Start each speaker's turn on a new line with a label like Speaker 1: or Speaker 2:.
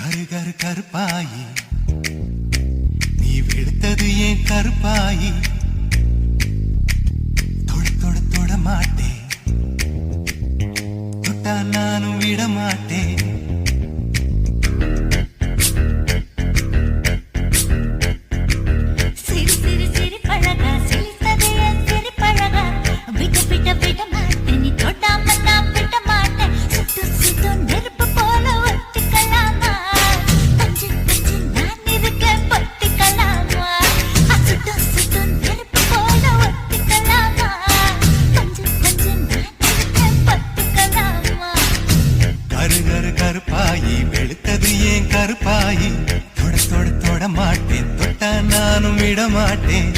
Speaker 1: கரு கருப்பாயி நீ வெளுத்தது ஏன் கருப்பாயி தொட மாட்டேன் தொட்டா நானும் விட மாட்டேன் கருப்பாயி வெளுத்தது ஏன் கருப்பாயி தொட மாட்டேன் தொட்டா நானும் விட மாட்டேன்